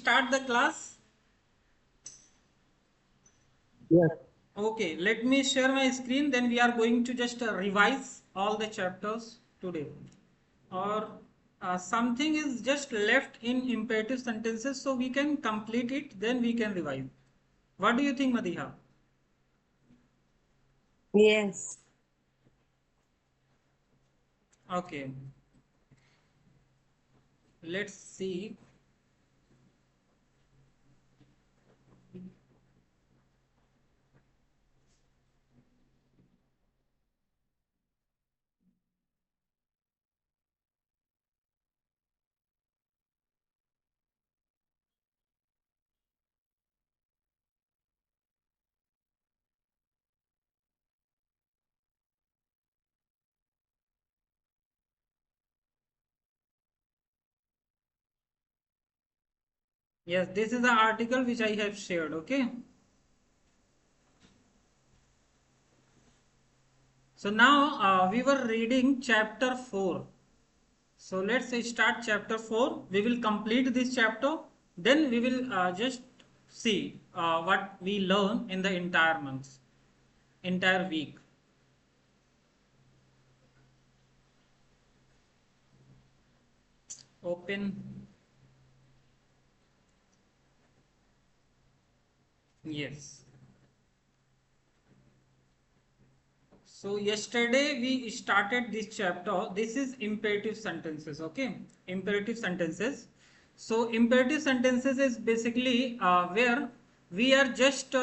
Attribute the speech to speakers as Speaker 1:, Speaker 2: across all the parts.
Speaker 1: start the class?
Speaker 2: Yes.
Speaker 1: Okay, let me share my screen. Then we are going to just revise all the chapters today. Or something is just left in imperative sentences, so we can complete it. Then we can revise. What do you think, Madiha?
Speaker 3: Yes.
Speaker 1: Okay, let's see. Yes, this is the article which I have shared. Okay. So now we were reading chapter 4. So let's start chapter 4. We will complete this chapter. Then we will just see what we learn in the entire month, entire week. Open. Yes. So yesterday we started this chapter. This is imperative sentences. Okay. Imperative sentences. So imperative sentences is basically where we are just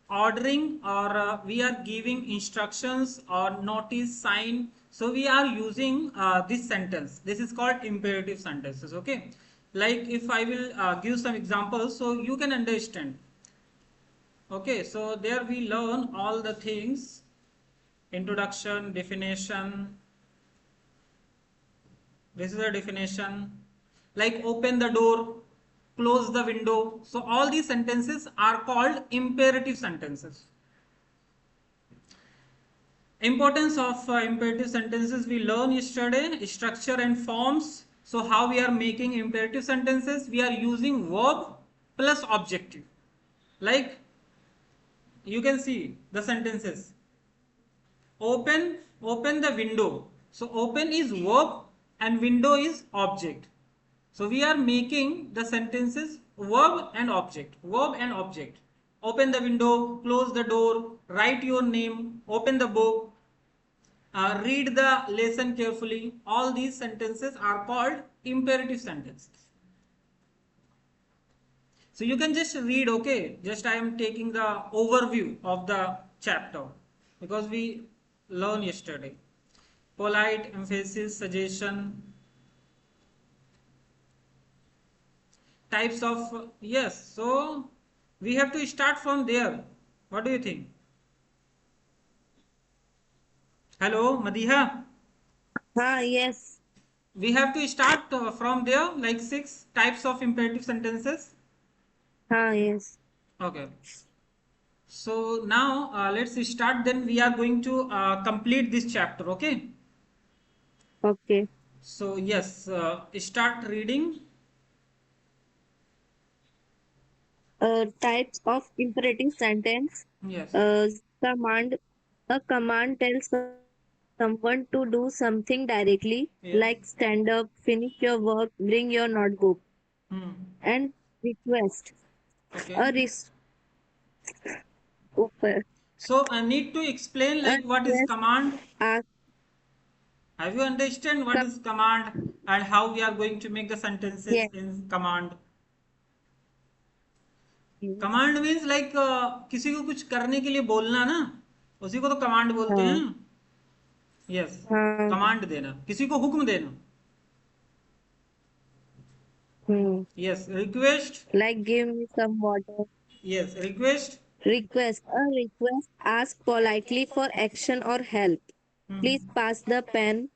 Speaker 1: ordering or we are giving instructions or notice sign. So we are using this sentence. This is called imperative sentences. Okay. Like if I will give some examples so you can understand. Okay. So there we learn all the things: introduction, definition. This is a definition. Like open the door, close the window. So all these sentences are called imperative sentences. Importance of imperative sentences we learned yesterday: structure and forms. So how we are making imperative sentences? We are using verb plus objective. Like you can see the sentences: open the window. So open is verb and window is object. So we are making the sentences verb and object, verb and object. Open the window, close the door, write your name, open the book, read the lesson carefully. All these sentences are called imperative sentences. So you can just read. Okay, just I am taking the overview of the chapter because we learned yesterday. Polite, emphasis, suggestion, types of, yes. So we have to start from there. What do you think? Hello, Madiha.
Speaker 3: Yes.
Speaker 1: We have to start from there, like 6 types of imperative sentences.
Speaker 3: Yes.
Speaker 1: Okay. So now let's start. Then we are going to complete this chapter. Okay.
Speaker 3: Okay.
Speaker 1: So yes, start reading.
Speaker 3: Types of imperative sentence.
Speaker 1: Yes.
Speaker 3: Uh, command. A command tells someone to do something directly, like stand
Speaker 1: Yes.
Speaker 3: up, finish your work, bring your notebook.
Speaker 1: Hmm.
Speaker 3: And request. A
Speaker 1: Okay.
Speaker 3: okay.
Speaker 1: So I need to explain
Speaker 3: A
Speaker 1: like what is
Speaker 3: request.
Speaker 1: command.
Speaker 3: Ask.
Speaker 1: Have you understand what is command and how we are going to make the sentences
Speaker 3: Yes.
Speaker 1: in command?
Speaker 3: Yes.
Speaker 1: Command means like किसी को कुछ करने के लिए बोलना ना, उसी को तो कमांड बोलते हैं.
Speaker 3: हाँ.
Speaker 1: यस,
Speaker 3: हाँ.
Speaker 1: कमांड देना, किसी को हुक्म देना.
Speaker 3: Hmm.
Speaker 1: Yes, request.
Speaker 3: Like give me some water.
Speaker 1: Yes, request.
Speaker 3: Request. A request. Ask politely for action or help. Please pass the pen.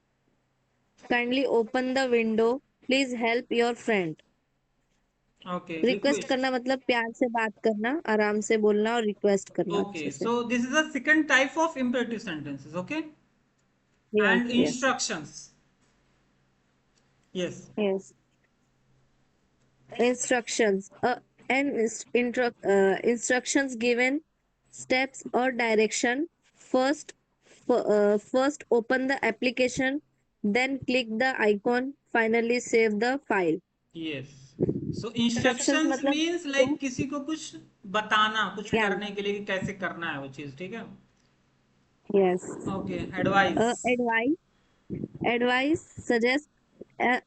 Speaker 3: Kindly open the window. Please help your friend.
Speaker 1: Okay,
Speaker 3: request
Speaker 1: request.
Speaker 3: करना मतलब प्यार से बात करना, आराम से बोलना और रिक्वेस्ट करना
Speaker 1: ओके,
Speaker 3: अच्छे से.
Speaker 1: So this is the second type of imperative sentences. Okay,
Speaker 3: Yes,
Speaker 1: and
Speaker 3: yes,
Speaker 1: instructions. Yes.
Speaker 3: yes. Instructions. Instructions given, steps or direction. First, first open the application, then click the icon. Finally, save the file.
Speaker 1: Yes. So
Speaker 3: Instructions
Speaker 1: instructions
Speaker 3: मतलब
Speaker 1: means like किसी को कुछ बताना, कुछ
Speaker 3: yeah,
Speaker 1: करने के लिए कि कैसे करना है वो चीज. ठीक है.
Speaker 3: yes.
Speaker 1: Okay. Advice.
Speaker 3: Advice. Advice suggest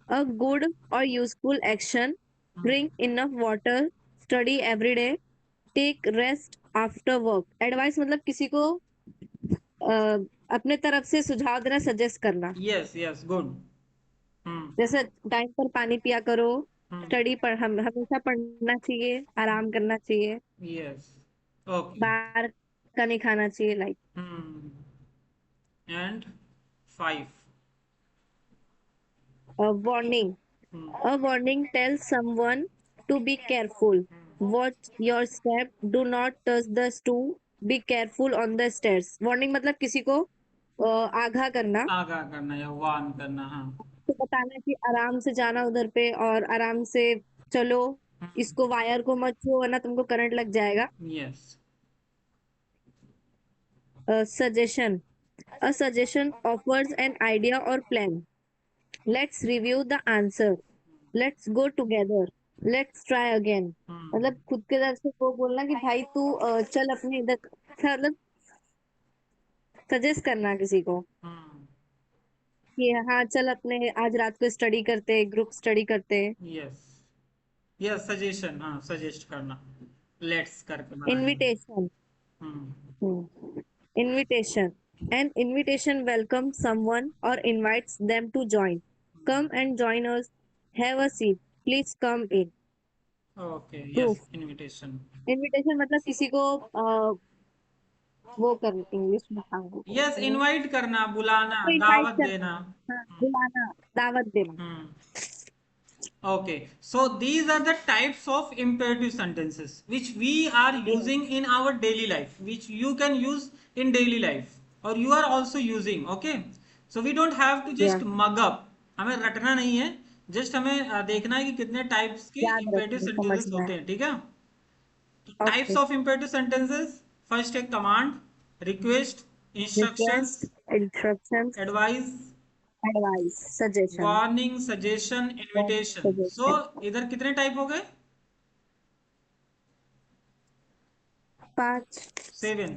Speaker 3: a good or useful action. Drink enough water. Study every day. Take rest after work. Advice मतलब किसी को अपने तरफ से सुझाव देना, सजेस्ट करना.
Speaker 1: Yes yes. गुड. हम्म.
Speaker 3: जैसे टाइम पर पानी पिया करो.
Speaker 1: हम्म.
Speaker 3: स्टडी पर हम हमेशा पढ़ना चाहिए, आराम करना चाहिए,
Speaker 1: यस. ओके.
Speaker 3: बाहर का नहीं खाना चाहिए, like.
Speaker 1: Hmm. And 5.
Speaker 3: Warning. A warning tells someone to be careful. Watch your step. Do not touch the stool. Be careful on the stairs. Warning मतलब किसी को आगाह करना,
Speaker 1: आगाह करना या वार्न करना. हाँ.
Speaker 3: तो बताना कि आराम से जाना उधर पे और आराम से चलो. इसको वायर को मत छुओ वरना तुमको करंट लग जाएगा.
Speaker 1: Yes.
Speaker 3: Suggestion. A suggestion offers an idea or plan. Let's review the answer. Let's go together. Let's try again. मतलब खुद के तरफ से वो बोलना कि भाई तू चल अपने इधर, मतलब सजेस्ट करना किसी को कि हाँ चल अपने आज रात को स्टडी करते, ग्रुप स्टडी करते.
Speaker 1: Yes yes. सजेशन. हाँ. सजेस्ट करना. लेट्स करके बनाना.
Speaker 3: Invitation.
Speaker 1: Hmm.
Speaker 3: Invitation. An invitation welcomes someone or invites them to join. Come and join us. Have a seat. Please come in.
Speaker 1: Okay. Yes.
Speaker 3: Proof.
Speaker 1: Invitation.
Speaker 3: Invitation मतलब किसी को वो कर, English में हाँ वो
Speaker 1: यस.
Speaker 3: बोलते हैं,
Speaker 1: इनवाइट करना, बुलाना,
Speaker 3: तो इनवाइट
Speaker 1: दावत
Speaker 3: करना.
Speaker 1: देना.
Speaker 3: हाँ, बुलाना, दावत देना.
Speaker 1: हम्म. Okay, so these are the types of imperative sentences which we are
Speaker 3: Yeah.
Speaker 1: using in our daily life, which you can use in daily life or you are also using. Okay, so we don't have to just
Speaker 3: Yeah.
Speaker 1: mug up. हमें रटना नहीं है, just हमें देखना है कि कितने types के
Speaker 3: याद
Speaker 1: imperative
Speaker 3: रखना,
Speaker 1: sentences
Speaker 3: समझना है.
Speaker 1: होते हैं. ठीक है. Types
Speaker 3: Okay.
Speaker 1: Of imperative sentences. First है command, request, instructions,
Speaker 3: Request, instructions,
Speaker 1: advice,
Speaker 3: advice, suggestion,
Speaker 1: warning, suggestion, invitation. So
Speaker 3: suggestion.
Speaker 1: इधर कितने टाइप हो गए?
Speaker 3: 5.
Speaker 1: 7.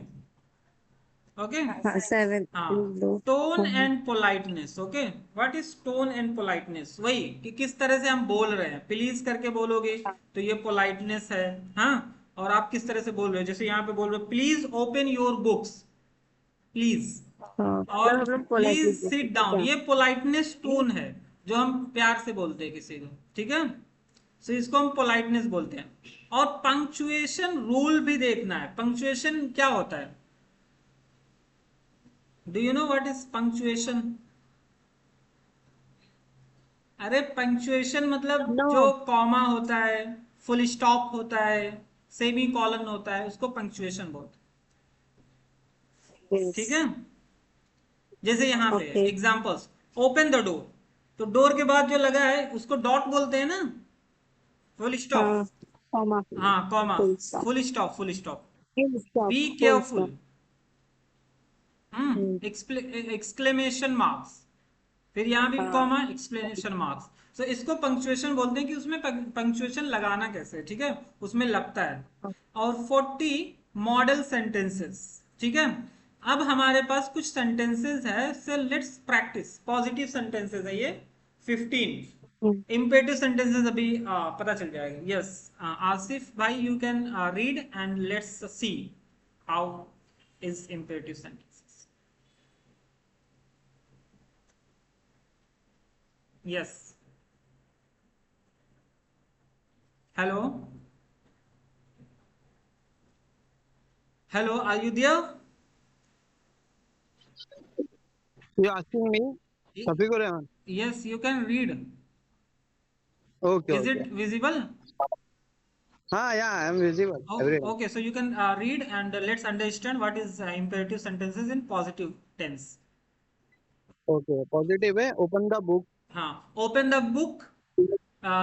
Speaker 1: ओके.
Speaker 3: हाँ 7.
Speaker 1: हाँ.
Speaker 3: 2.
Speaker 1: Tone and politeness. Okay. What is tone and politeness? वही कि किस तरह से हम बोल रहे हैं. प्लीज करके बोलोगे तो ये पोलाइटनेस है. हाँ. और आप किस तरह से बोल रहे हो, जैसे यहाँ पे बोल रहे हो please open your books, please,
Speaker 3: हाँ
Speaker 1: और
Speaker 3: मतलब हम लोग
Speaker 1: प्लीज
Speaker 3: पोलाइटली
Speaker 1: सिट
Speaker 3: बोलते हैं
Speaker 1: डाउन.
Speaker 3: क्या.
Speaker 1: ये पोलाइटनेस टोन है जो हम प्यार से बोलते हैं किसी को. ठीक है. सो इसको हम पोलाइटनेस बोलते हैं. और पंक्चुएशन रूल भी देखना है. पंक्चुएशन क्या होता है? Do you know what is punctuation? अरे पंक्चुएशन मतलब जो
Speaker 3: नो.
Speaker 1: कॉमा होता है, फुल स्टॉप होता है, सेमी कॉलन होता है, उसको पंक्चुएशन बोलते हैं. ठीक है.
Speaker 3: Yes.
Speaker 1: जैसे यहाँ पे
Speaker 3: Okay.
Speaker 1: Examples. Open the door, तो डोर के बाद जो लगा है उसको डॉट बोलते हैं ना. Full stop.
Speaker 3: हाँ, comma.
Speaker 1: हाँ. Comma.
Speaker 3: Full stop.
Speaker 1: Full stop. Full stop.
Speaker 3: Full stop.
Speaker 1: Be
Speaker 3: Full
Speaker 1: careful.
Speaker 3: stop. Hmm.
Speaker 1: Exclamation marks. फिर यहाँ भी
Speaker 3: हाँ.
Speaker 1: Comma, explanation marks. सो इसको पंक्चुएशन बोलते हैं कि उसमें पंक्चुएशन लगाना कैसे है. ठीक है. उसमें लगता है. और 40 मॉडल सेंटेंसेस. ठीक है. अब हमारे पास कुछ सेंटेंसेस है. So let's practice. Positive sentences है ये 15.
Speaker 3: हम्म.
Speaker 1: इम्पेरेटिव सेंटेंसेस अभी पता चल जाएगा. यस. आसिफ भाई you can read and let's see how is imperative sentences. Yes. Hello. Hello. Are you there?
Speaker 2: You asking me? Shafiqur Rahman.
Speaker 1: Yes. You can read.
Speaker 2: Okay,
Speaker 1: Is
Speaker 2: okay.
Speaker 1: it visible?
Speaker 2: Yeah, I am visible.
Speaker 1: Oh,
Speaker 2: Everyone.
Speaker 1: okay. So you can read and let's understand what is imperative sentences in positive tense.
Speaker 2: Okay. Positive है. Open the book.
Speaker 1: हाँ. Open the book.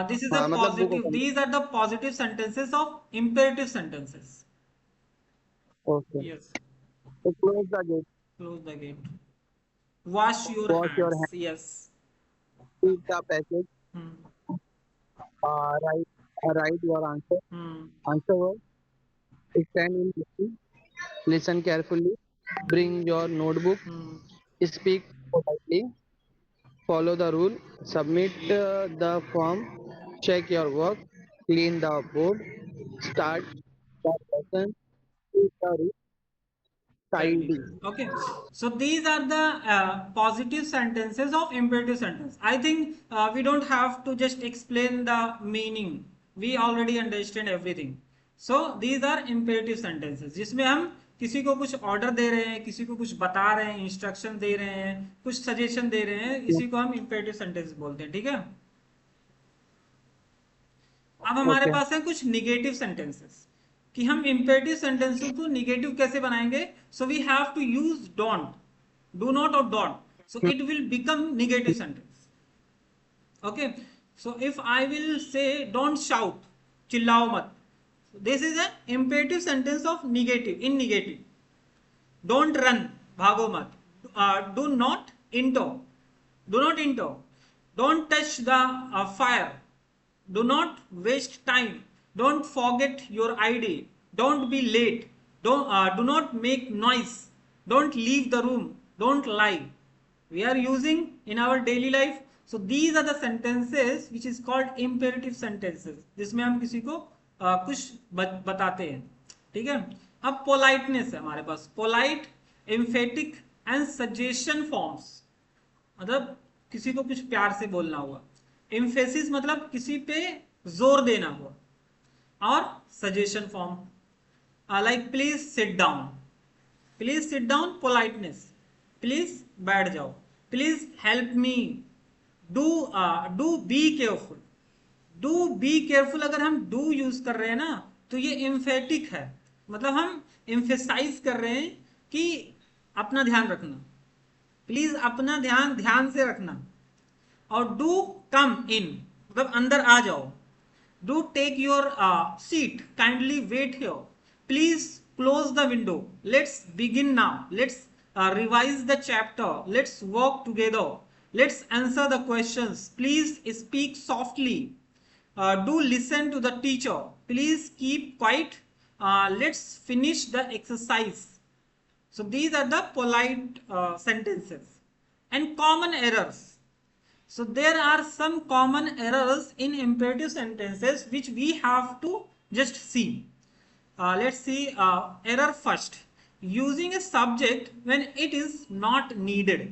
Speaker 1: This is
Speaker 2: हाँ
Speaker 1: a
Speaker 2: मतलब book
Speaker 1: positive.
Speaker 2: Open.
Speaker 1: These are the positive sentences of imperative sentences.
Speaker 2: Okay.
Speaker 1: Yes.
Speaker 2: तो close the gate.
Speaker 1: Close the gate. Wash your
Speaker 2: wash your
Speaker 1: hands.
Speaker 2: Hand.
Speaker 1: Yes.
Speaker 2: Read the passage.
Speaker 1: Hmm.
Speaker 2: Write your answer.
Speaker 1: Hmm.
Speaker 2: Answer word. Stand in listen. Listen carefully. Bring your notebook.
Speaker 1: Hmm.
Speaker 2: Speak politely. Follow the rule. Submit the form. Check your work. Clean the board. Start the lesson. Keep the room
Speaker 1: Tidy.
Speaker 2: tidy.
Speaker 1: Okay. So these are the positive sentences of imperative sentence. I think we don't have to just explain the meaning. We already understand everything. So these are imperative sentences जिसमें हम किसी को कुछ order दे रहे हैं, किसी को कुछ बता रहे हैं, इंस्ट्रक्शन दे रहे हैं, कुछ सजेशन दे रहे हैं, इसी को हम imperative sentence बोलते हैं. ठीक है. अब हमारे
Speaker 2: Okay.
Speaker 1: पास है कुछ निगेटिव सेंटेंसेस कि हम इंपेरेटिव सेंटेंसेस को निगेटिव कैसे बनाएंगे. So we have to use don't, do not और don't. So it will become negative sentence. Okay. So if I will say don't shout, चिल्लाओ मत, this is an imperative sentence of negative, in negative. Don't run, भागो मत. Do not into, do not into. Don't touch the fire, do not waste time. Don't forget your id. Don't be late. Do not make noise. Don't leave the room. Don't lie. We are using in our daily life. So these are the sentences which is called imperative sentences, जिसमें हम किसी को कुछ बताते हैं. ठीक है. अब पोलाइटनेस है हमारे पास. Polite, emphatic and suggestion forms, मतलब किसी को कुछ प्यार से बोलना हुआ. एम्फेसिस मतलब किसी पे जोर देना हुआ. और suggestion form like please sit down. Please sit down politeness. Please बैठ जाओ. Please help me. Do be careful. Do be careful अगर हम डू यूज कर रहे हैं ना तो ये एम्फेटिक है, मतलब हम एम्फेसाइज कर रहे हैं कि अपना ध्यान रखना. प्लीज अपना ध्यान ध्यान से रखना. और डू कम इन मतलब अंदर आ जाओ. Do take your seat, kindly wait here. Please close the window. Let's begin now. Let's revise the chapter. Let's work together. Let's answer the questions. Please speak softly. Do listen to the teacher. Please keep quiet. Let's finish the exercise. So these are the polite sentences. And common errors. So there are some common errors in imperative sentences which we have to just see. Let's see error first. Using a subject when it is not needed.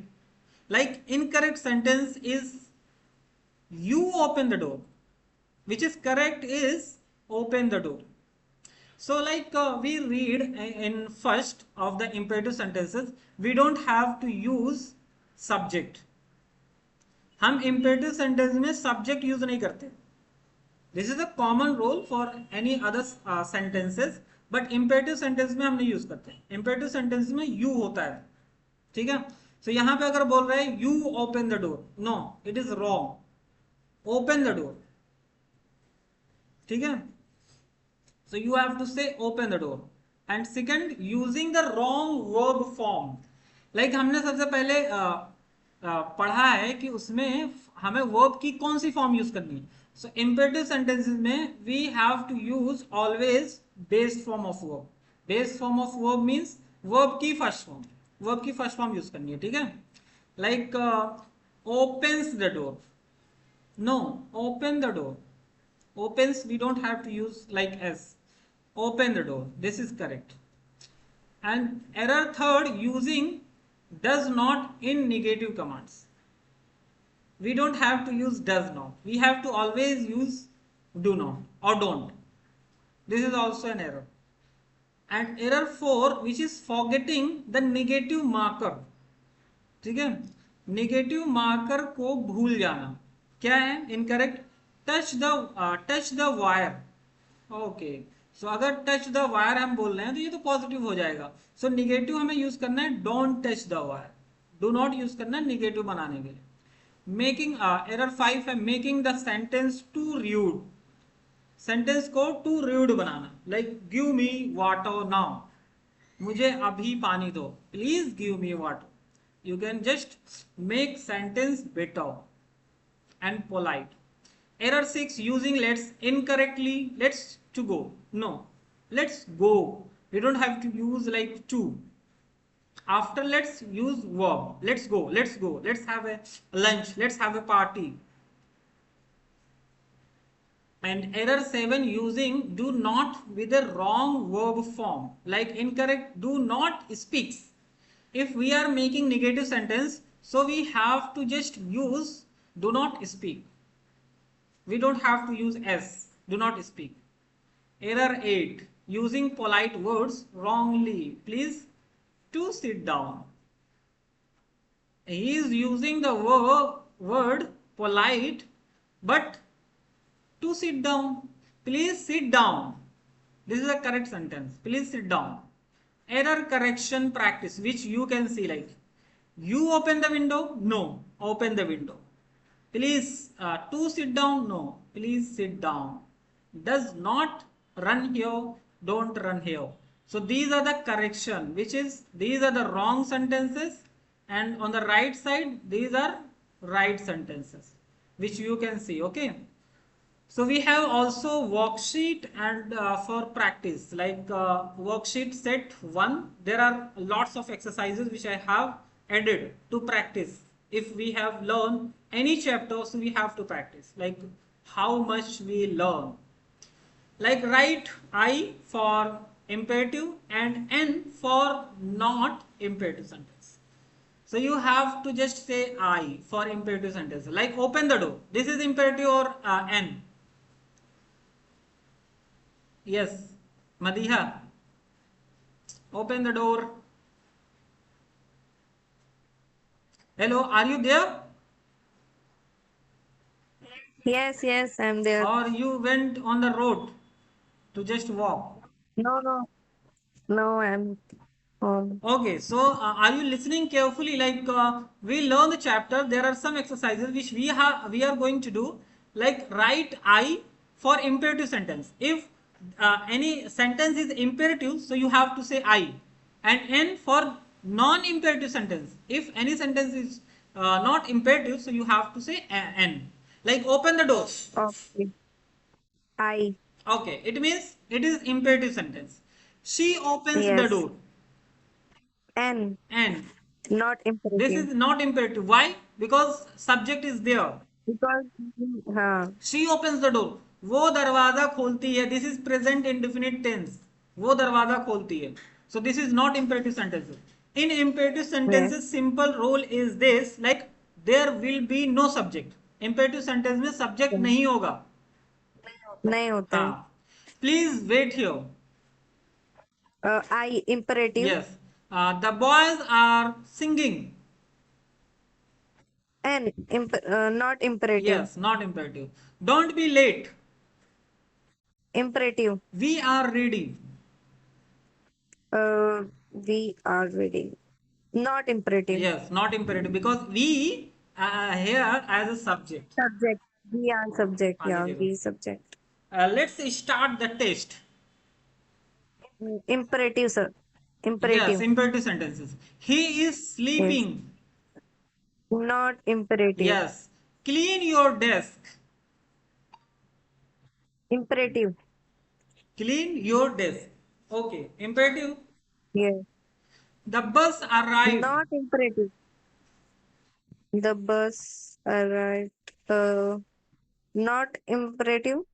Speaker 1: Like incorrect sentence is you open the door, which is correct is open the door. So like we read in first of the imperative sentences, we don't have to use subject. हम imperative sentence में subject use नहीं करते. This is a common rule for any other sentences, but imperative sentence में हम नहीं use करते. Imperative sentence में you होता है. ठीक है. So यहाँ पे अगर बोल रहे हैं you open the door, no, it is wrong. Open the door. ठीक है. So you have to say open the door. And second, using the wrong verb form. Like हमने सबसे पहले पढ़ा है कि उसमें हमें verb की कौन सी फॉर्म यूज करनी है. So imperative sentences में we have to use always base form of verb. Base form of verb means verb की first form. Verb की first form यूज करनी है. ठीक है. Like opens the door. No, open the door. Opens we don't have to use like s. Open the door. This is correct. And error third, using does not in negative commands. We don't have to use does not. We have to always use do not or don't. This is also an error. And error 4, which is forgetting the negative marker. ठीक है. Negative marker को भूल जाना क्या है? Incorrect. Touch the wire. Okay. सो अगर touch the wire हम बोल रहे हैं तो ये तो पॉजिटिव हो जाएगा. सो निगेटिव हमें यूज करना है don't touch the wire. Do not use करना है निगेटिव बनाने के लिए. मेकिंग एरर 5 है, making the sentence too rude, sentence को टू रूड बनाना, like give me water now, मुझे अभी पानी दो, please give me water. You can just make sentence better and polite. Error 6, using let's incorrectly. Let's to go. No, let's go. We don't have to use like to. After let's use verb. Let's go. Let's go. Let's have a lunch. Let's have a party. And error 7, using do not with the wrong verb form. Like incorrect, do not speaks. If we are making negative sentence, so we have to just use do not speak. We don't have to use s, do not speak. Error 8, using polite words wrongly. Please to sit down. He is using the word polite but to sit down. Please sit down. This is a correct sentence. Please sit down. Error correction practice, which you can see like you open the window. No, open the window. Please to sit down. No, please sit down. Does not run here. Don't run here. So these are the correction, which is these are the wrong sentences, and on the right side these are right sentences, which you can see. Okay. So we have also worksheet and for practice, like worksheet set 1, there are lots of exercises which I have added to practice. If we have learned any chapter, so we have to practice, like how much we learn. Like write I for imperative and N for not imperative sentence. So you have to just say I for imperative sentence, like open the door. This is imperative or N? Yes, Madiha, open the door. Hello, are you there?
Speaker 3: Yes, I'm there.
Speaker 1: Or you went on the road to just walk?
Speaker 3: No, I'm on.
Speaker 1: Okay, so are you listening carefully? Like we learn the chapter. There are some exercises which we are going to do. Like write I for imperative sentence. If any sentence is imperative, so you have to say I, and N for non-imperative sentence. If any sentence is not imperative, so you have to say N. Like open the door.
Speaker 3: Okay. I.
Speaker 1: Okay, it means it is imperative sentence. She opens the
Speaker 3: Yes.
Speaker 1: door.
Speaker 3: N.
Speaker 1: And
Speaker 3: Not
Speaker 1: this
Speaker 3: imperative.
Speaker 1: is not imperative. Why? Because subject is there.
Speaker 3: Because हाँ.
Speaker 1: She opens the door. वो दरवाजा खोलती है. This is present indefinite tense. वो दरवाजा खोलती है. So this is not imperative sentences. In imperative
Speaker 3: Yes.
Speaker 1: sentences, simple rule is this, like there will be no subject. Imperative sentence में subject नहीं होगा.
Speaker 3: नहीं होता है.
Speaker 1: हाँ. Please wait here.
Speaker 3: I imperative.
Speaker 1: Yes. The boys are singing.
Speaker 3: N. Not imperative.
Speaker 1: Yes, not imperative. Don't be late.
Speaker 3: Imperative.
Speaker 1: We are ready.
Speaker 3: We are reading. Not imperative.
Speaker 1: Yes, not imperative because we here as a subject.
Speaker 3: Subject. We are subject.
Speaker 1: हाँ,
Speaker 3: Yeah,
Speaker 1: देखो.
Speaker 3: we subject.
Speaker 1: Let's start the test.
Speaker 3: Imperative, sir.
Speaker 1: Yes,
Speaker 3: Imperative.
Speaker 1: imperative sentences. He is
Speaker 3: Yes.
Speaker 1: sleeping.
Speaker 3: Not imperative.
Speaker 1: Yes. Clean your desk.
Speaker 3: Imperative.
Speaker 1: Clean your desk. Okay. Imperative.
Speaker 3: Yes.
Speaker 1: The bus arrived.
Speaker 3: Not imperative. The bus arrived. Not imperative.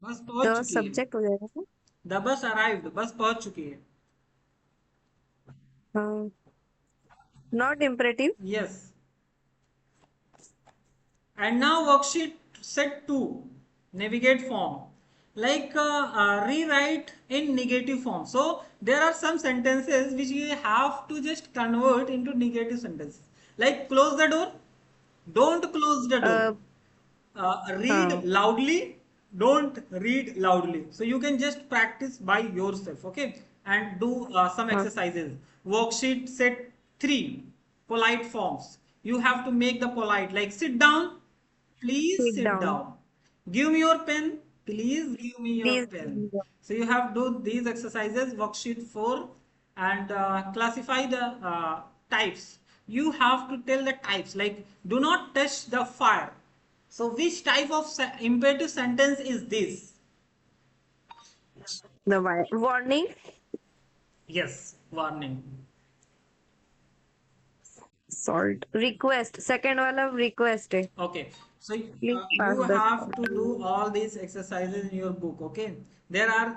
Speaker 1: बस पहुंच
Speaker 3: The
Speaker 1: चुकी है.
Speaker 3: subject हो जाएगा ना?
Speaker 1: The bus arrived. बस पहुंच चुकी है.
Speaker 3: Not imperative.
Speaker 1: Yes. And now worksheet set 2, navigate form. Like rewrite in negative form. So there are some sentences which we have to just convert into negative sentences. Like close the door, don't close the door. Read loudly, don't read loudly. So you can just practice by yourself, okay? And do some exercises. Worksheet set 3, polite forms. you have to make the polite, like sit down, please
Speaker 3: Sit
Speaker 1: sit
Speaker 3: down.
Speaker 1: down. Give me your pen, please give me your
Speaker 3: Please.
Speaker 1: pen. So you have to do these exercises, worksheet 4, and classify the types. You have to tell the types, like do not touch the fire. So which type of imperative sentence is this?
Speaker 3: The warning.
Speaker 1: Yes, warning.
Speaker 3: Salt. Request. Second वाला request है.
Speaker 1: Okay, so
Speaker 3: Please pass
Speaker 1: you
Speaker 3: the
Speaker 1: have
Speaker 3: salt.
Speaker 1: to do all these exercises in your book. Okay, there are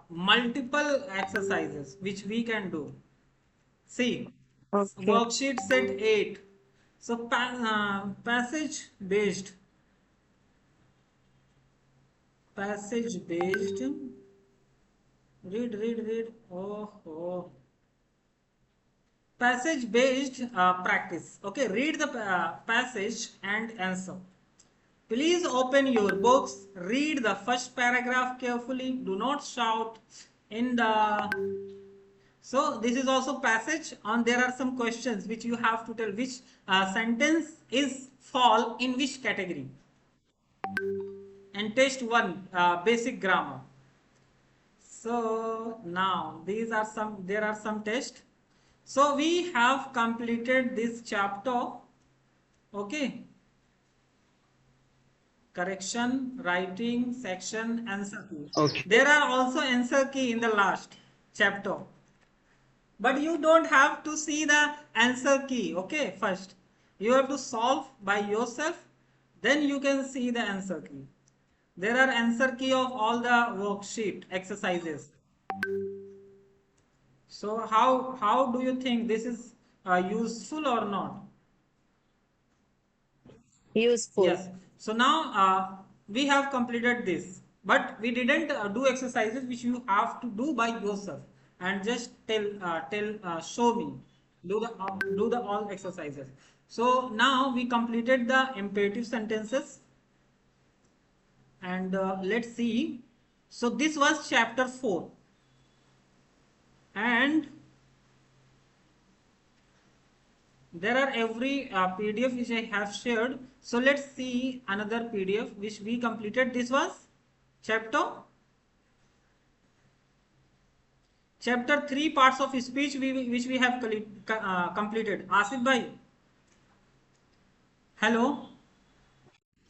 Speaker 1: multiple exercises which we can do. See,
Speaker 3: Okay.
Speaker 1: worksheet set 8. So passage based. Read. Oh. Passage based practice. Okay, read the passage and answer. Please open your books, read the first paragraph carefully, do not shout in the. So this is also passage, and there are some questions which you have to tell which sentence is fall in which category. And test 1, basic grammar. So now there are some tests. So we have completed this chapter. Okay. Correction, writing, section, answer key.
Speaker 2: Okay.
Speaker 1: There are also answer key in the last chapter. But you don't have to see the answer key, okay, first. You have to solve by yourself, then you can see the answer key. There are answer key of all the worksheet exercises. So how do you think this is useful or not?
Speaker 3: Useful.
Speaker 1: Yes. So now we have completed this, but we didn't do exercises which you have to do by yourself and just show me, do the all exercises. So now we completed the imperative sentences, and let's see. So this was chapter 4, and there are every PDF which I have shared. So let's see another PDF which we completed. This was chapter 3, parts of speech which we have completed. Asif bhai, hello.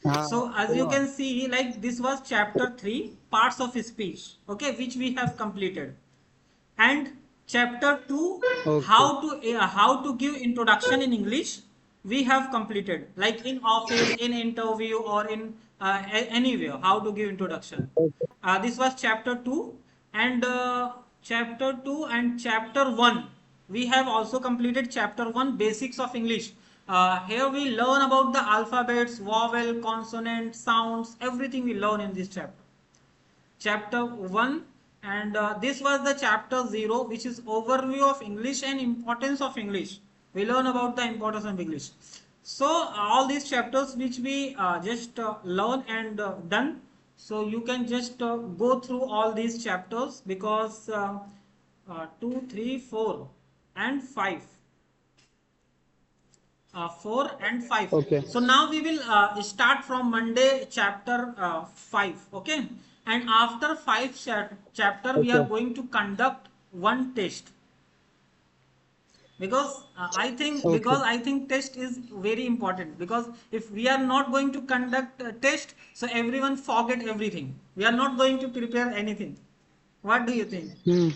Speaker 2: हाँ
Speaker 1: So as you
Speaker 2: बोलो
Speaker 1: can see, like this was chapter 3, parts of speech, okay, which we have completed. And chapter 2,
Speaker 2: okay
Speaker 1: how to give introduction in English, we have completed, like in office, in interview, or in anywhere, how to give introduction.
Speaker 2: okay
Speaker 1: This was chapter 2, and chapter 2 and chapter 1, we have also completed chapter 1, basics of English. Here we learn about the alphabets, vowel, consonant, sounds, everything we learn in this chapter 1. And this was the chapter 0, which is overview of English and importance of English. We learn about the importance of English. So all these chapters which we just learn and done. So you can just go through all these chapters, because 2 3 4 and 5, 4 and 5.
Speaker 2: okay
Speaker 1: So now we will start from Monday chapter 5. Okay. And after 5 chapter, we are
Speaker 2: okay
Speaker 1: going to conduct one test, because
Speaker 2: okay
Speaker 1: I think test is very important, because if we are not going to conduct a test, so everyone forget everything. We are not going to prepare anything. What do you think?
Speaker 2: hmm.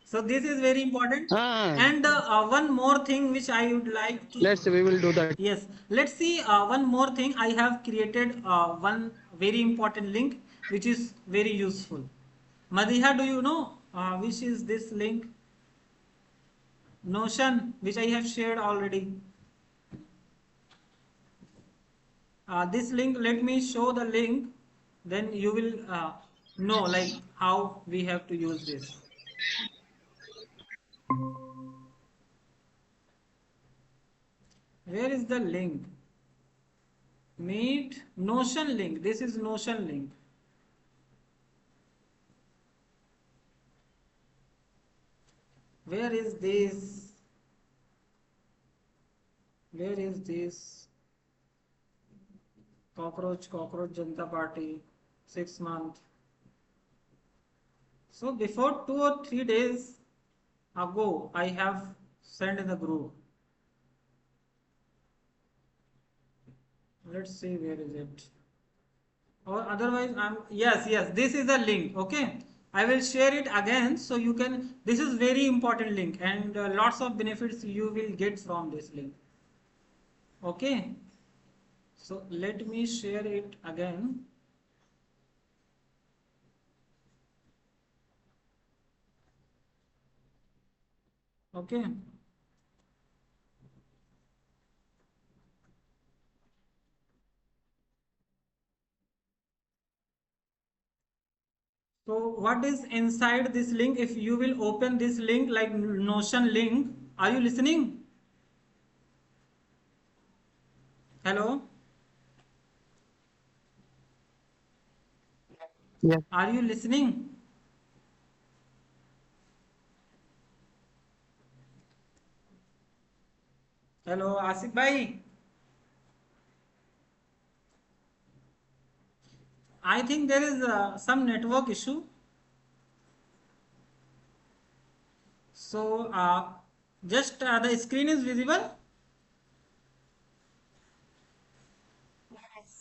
Speaker 1: So this is very important.
Speaker 2: हाँ
Speaker 1: And one more thing which I would like to.
Speaker 2: let's we will do that
Speaker 1: Yes, let's see one more thing. I have created one very important link which is very useful. Madiha, do you know which is this link? Notion, which I have shared already. This link, let me show the link, then you will know like how we have to use this. Where is the link? Meet Notion link. This is Notion link. Where is this? Where is this? Cockroach Janata Party, 6 month. So before 2 or 3 days ago, I have sent in the group. Let's see where is it. Or otherwise, yes, this is a link. Okay, I will share it again so you can. This is very important link, and lots of benefits you will get from this link. Okay, so let me share it again. Okay. So what is inside this link? If you will open this link like Notion link, are you listening? Hello?
Speaker 2: Yes.
Speaker 1: Are you listening? Hello, Asif bhai. I think there is some network issue. So just the screen is visible.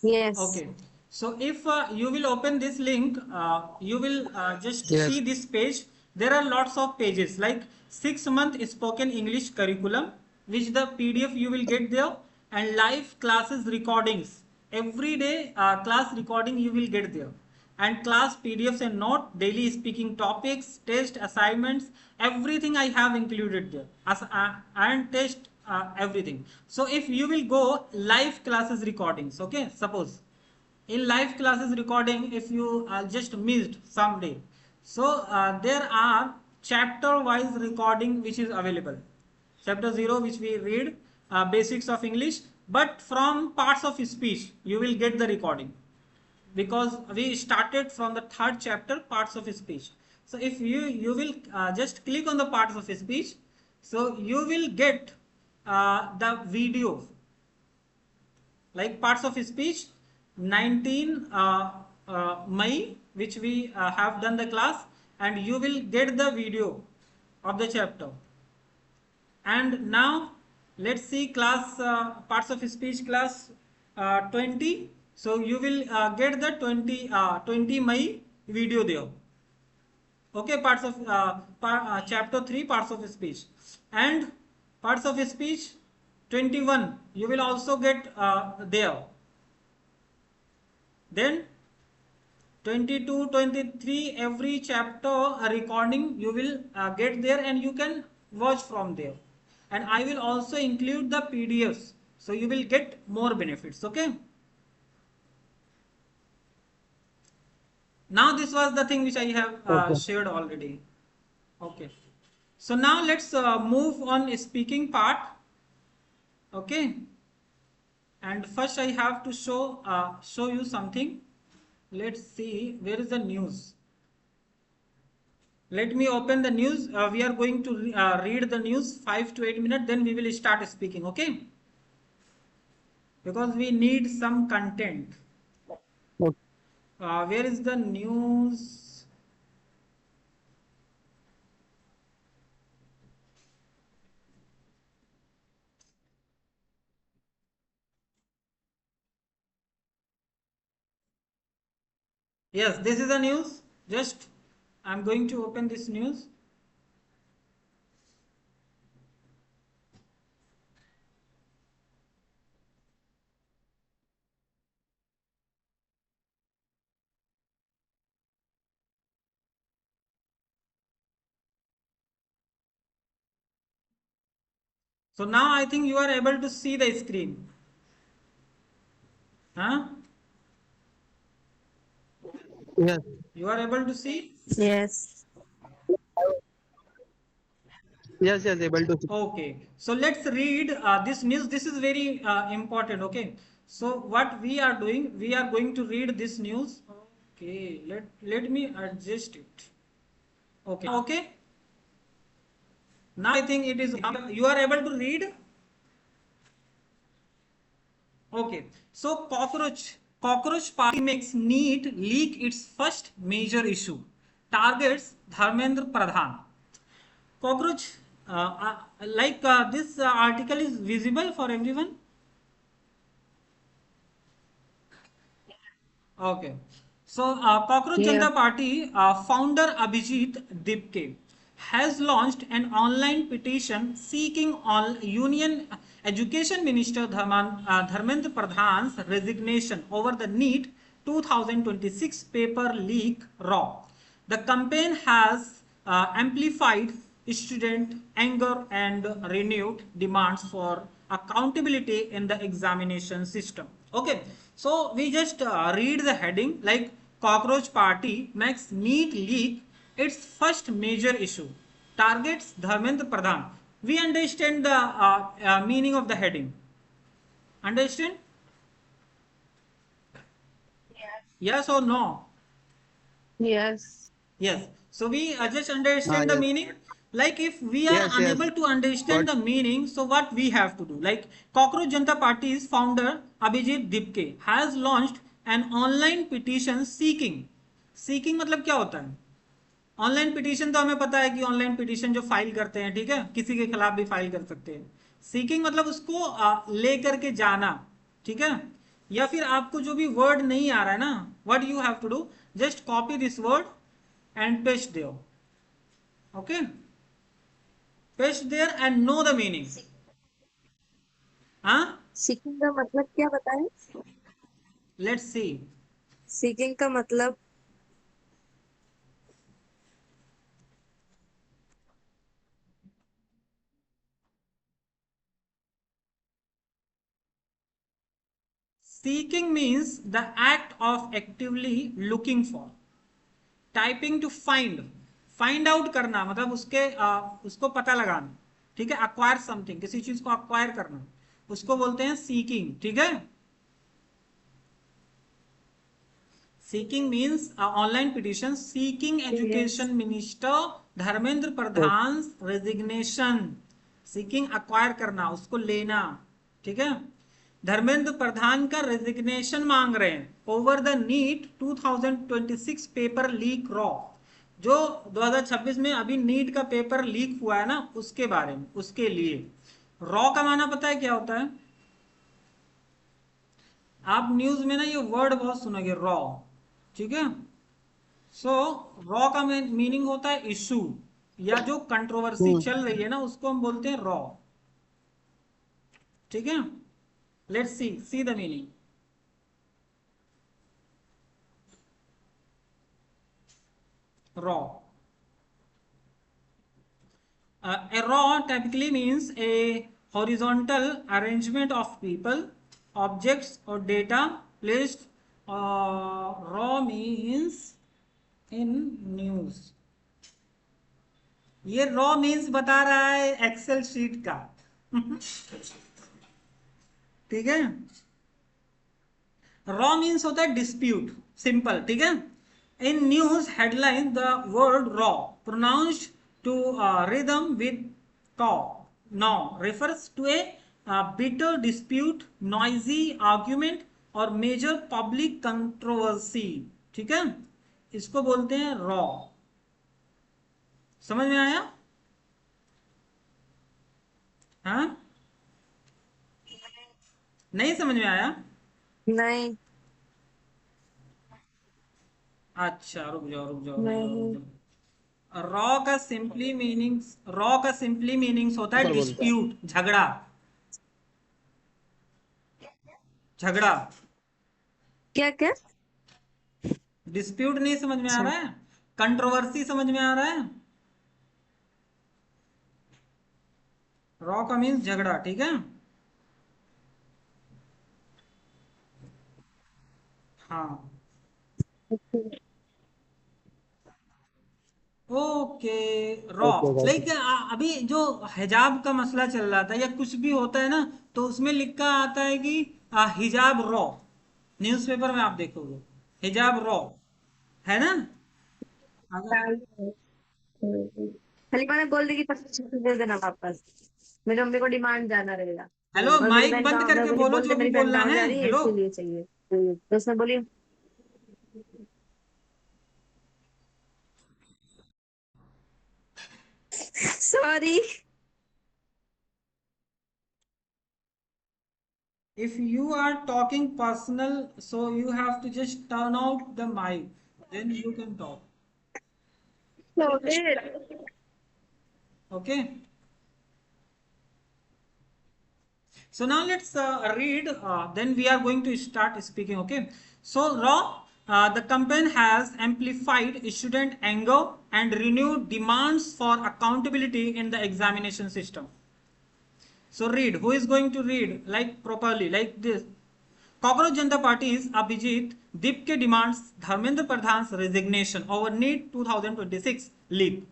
Speaker 3: Yes.
Speaker 1: Okay. So if you will open this link, you will just see
Speaker 2: Yes.
Speaker 1: this page. There are lots of pages like 6 month spoken English curriculum, which the PDF you will get there, and live classes recordings. Every day class recording you will get there, and class PDFs and note, daily speaking topics, test assignments, everything I have included there as and test everything. So if you will go live classes recordings, okay, suppose in live classes recording if you just missed someday, so there are chapter wise recording which is available. Chapter 0 which we read basics of English, but from parts of speech you will get the recording, because we started from the third chapter parts of speech. So if you will just click on the parts of speech, so you will get the video like parts of speech 19 May, which we have done the class, and you will get the video of the chapter. And now let's see class parts of speech class 20. So you will get the 20 May video there. Okay, parts of chapter 3 parts of speech, and parts of speech 21 you will also get there. Then 22, 23, every chapter a recording you will get there, and you can watch from there. And I will also include the PDFs, so you will get more benefits. Okay. Now this was the thing which I have
Speaker 2: Okay.
Speaker 1: shared already. Okay. So now let's move on speaking part. Okay. And first I have to show you something. Let's see where is the news. Let me open the news. We are going to read the news 5 to 8 minutes. Then we will start speaking. Okay. Because we need some content.
Speaker 2: Okay.
Speaker 1: Where is the news? Yes, this is the news. Just I'm going to open this news. So now I think you are able to see the screen. Huh?
Speaker 2: Yes.
Speaker 1: You are able to see?
Speaker 3: Yes.
Speaker 2: Yes. Yes. Able to see.
Speaker 1: Okay. So let's read this news. This is very important. Okay. So what we are doing, we are going to read this news. Okay. Let me adjust it. Okay. Okay. Now I think it is. You are able to read. Okay, so cockroach party makes NEET leak its first major issue. Targets Dharmendra Pradhan. Cockroach, this article is visible for everyone. Okay. So, Cockroach
Speaker 3: Yeah.
Speaker 1: Janata Party founder Abhijit Dipke has launched an online petition seeking all Union Education Minister Dharmendra Pradhan's resignation over the NEET 2026 paper leak raw. The campaign has amplified student anger and renewed demands for accountability in the examination system. Okay, so we just read the heading like Cockroach Party makes NEET leak its first major issue. Targets Dharmendra Pradhan. We understand the meaning of the heading. Understand? Yes or no?
Speaker 3: Yes.
Speaker 1: Yes. So we just understand the
Speaker 2: Yes.
Speaker 1: meaning. Like if we are
Speaker 2: Yes, yes.
Speaker 1: unable to understand
Speaker 2: Got.
Speaker 1: the meaning, so what we have to do? Like Cockroach Janata Party's founder Abhijit Dipke has launched an online petition seeking मतलब क्या होता है? Online petition तो हमें पता है कि online petition जो फाइल करते हैं, ठीक है, किसी के खिलाफ भी फाइल कर सकते हैं. सीकिंग मतलब उसको लेकर के जाना, ठीक है. या फिर आपको जो भी वर्ड नहीं आ रहा है ना, what you have to do, just copy this word and paste there. Okay, paste there and know the meaning. Huh?
Speaker 3: Seeking का मतलब क्या बताएं?
Speaker 1: Let's see.
Speaker 3: सीकिंग का मतलब
Speaker 1: Seeking means the act of actively looking for. Typing to find out करना मतलब उसको पता लगाना, ठीक है. Acquire something, किसी चीज को acquire करना, उसको बोलते हैं seeking, ठीक है. Seeking means online petition seeking
Speaker 3: yes.
Speaker 1: education minister Dharmendra Pradhan resignation. Seeking acquire करना, उसको लेना, ठीक है. धर्मेंद्र प्रधान का रेजिग्नेशन मांग रहे हैं over the NEET 2026 paper leak row. जो 2026 में अभी नीट का पेपर लीक हुआ है ना, उसके बारे में, उसके लिए. रॉ का माना पता है क्या होता है? आप न्यूज में ना ये वर्ड बहुत सुनोगे, रॉ, ठीक है. सो रॉ का मीनिंग होता है इशू, या जो कंट्रोवर्सी चल रही है ना, उसको हम बोलते हैं रॉ, ठीक है. Let's see the meaning. Raw. A raw typically means a horizontal arrangement of people, objects or data placed. Raw means in news. ये रॉ मीन्स बता रहा है एक्सेल शीट का. ठीक है. रॉ मीन्स होता है डिस्प्यूट, सिंपल, ठीक है. In news headline the word row pronounced to rhythm with cow now refers to a bitter dispute, noisy argument और मेजर पब्लिक कंट्रोवर्सी, ठीक है. इसको बोलते हैं रॉ. समझ में आया? हाँ, नहीं समझ में आया?
Speaker 3: नहीं.
Speaker 1: अच्छा, रुक जाओ रुक जाओ रुक जाओ रुक
Speaker 3: नहीं.
Speaker 1: जाओ. रॉ का सिंपली मीनिंग्स होता है
Speaker 2: पर बोलता है.
Speaker 1: डिस्प्यूट, झगड़ा. झगड़ा.
Speaker 3: क्या क्या?
Speaker 1: डिस्प्यूट नहीं समझ में आ
Speaker 3: अच्छा.
Speaker 1: रहा है? कंट्रोवर्सी समझ में आ रहा है? रॉ का मीन्स झगड़ा, ठीक है. हाँ. Okay. Raw
Speaker 2: okay guys.
Speaker 1: Like अभी जो हिजाब का मसला चल रहा था या कुछ भी होता है ना, तो उसमें लिखा आता है कि हिजाब रॉ. न्यूज़पेपर में आप देखोगे हिजाब रॉ, है ना. अगर
Speaker 3: हलीमा ने बोल दी कि 25 दे देना वापस. मेरी मम्मी को डिमांड जाना रहेगा.
Speaker 1: हेलो,
Speaker 3: और मेरी
Speaker 1: माइक
Speaker 3: बहन
Speaker 1: बंद
Speaker 3: कहाँ, मैं
Speaker 1: करके
Speaker 3: बोली
Speaker 1: बोलो
Speaker 3: बोल दे
Speaker 1: जो भी
Speaker 3: मेरी बहन
Speaker 1: बोलना
Speaker 3: गाँव
Speaker 1: है।
Speaker 3: जा रही है
Speaker 1: हेलो।
Speaker 3: इसीलिए चाहिए। तो उसने बोली sorry.
Speaker 1: If you are talking personal, so you have to just turn out the mic, then you can talk. Okay. So now let's read. Then we are going to start speaking. Okay. So Raw, the campaign has amplified student anger and renewed demands for accountability in the examination system. So read. Who is going to read like properly like this? Cockroach Janata Party's Abhijit Dipke demands Dharmendra Pradhan's resignation over NEET 2026 leak.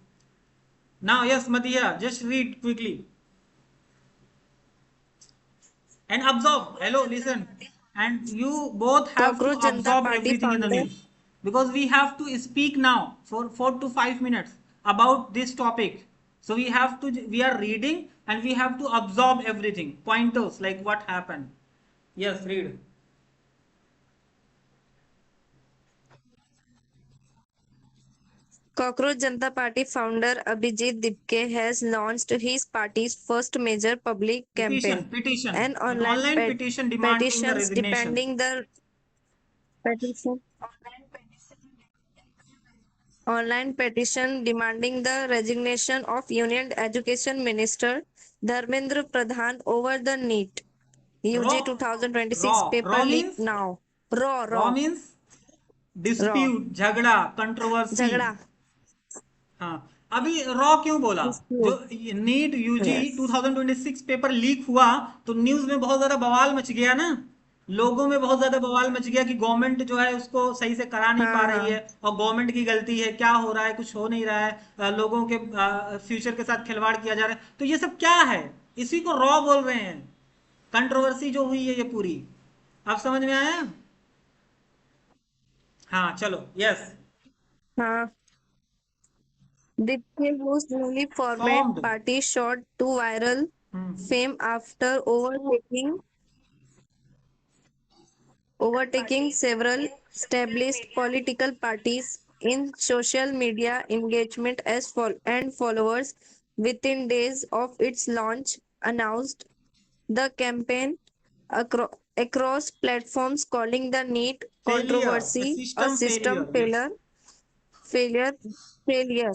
Speaker 1: Now, yes, Madhya, just read quickly and absorb. Hello, listen. And you both have to
Speaker 3: cockroach Janata
Speaker 1: absorb
Speaker 3: party
Speaker 1: everything in the
Speaker 3: founder
Speaker 1: news because we have to speak now for 4 to 5 minutes about this topic. So we are reading and we have to absorb everything. Pointers like what happened. Yes, read.
Speaker 3: Cockroach Janata Party founder Abhijit Dipke has launched his party's first major public campaign,
Speaker 1: Petition,
Speaker 3: an
Speaker 1: an
Speaker 3: online
Speaker 1: online petition demanding the
Speaker 3: petitions
Speaker 1: resignation.
Speaker 3: depending the petition online petition demanding the resignation of Union Education Minister Dharmendra Pradhan over the NEET UG
Speaker 1: Raw,
Speaker 3: 2026 paper leak
Speaker 1: means
Speaker 3: now. Raw,
Speaker 1: raw
Speaker 3: raw,
Speaker 1: means
Speaker 3: raw.
Speaker 1: dispute, झगड़ा, controversy.
Speaker 3: झगड़ा.
Speaker 1: हाँ, अभी row क्यों बोला? जो
Speaker 3: Dispute.
Speaker 1: NEET UG
Speaker 3: Yes.
Speaker 1: 2026 paper leak हुआ तो news में बहुत ज्यादा बवाल मच गया ना. लोगों में बहुत ज्यादा बवाल मच गया कि गवर्नमेंट जो है उसको सही से करा नहीं पा
Speaker 3: हाँ
Speaker 1: रही है
Speaker 3: हाँ.
Speaker 1: और गवर्नमेंट की गलती है, क्या हो रहा है, कुछ हो नहीं रहा है, लोगों के फ्यूचर के साथ खिलवाड़ किया जा रहा है. तो ये सब क्या है? इसी को रॉ बोल रहे हैं. कंट्रोवर्सी जो हुई है ये पूरी. आप समझ में आया? हाँ, चलो. यस.
Speaker 3: हाँ. Dipke, whose newly formed
Speaker 1: formed.
Speaker 3: party shot to viral fame after overtaking several established political parties in social media engagement and followers within days of its launch, announced the campaign across platforms, calling the NEET
Speaker 1: failure, A
Speaker 3: controversy a
Speaker 1: system failure. Yes.
Speaker 3: failure, failure,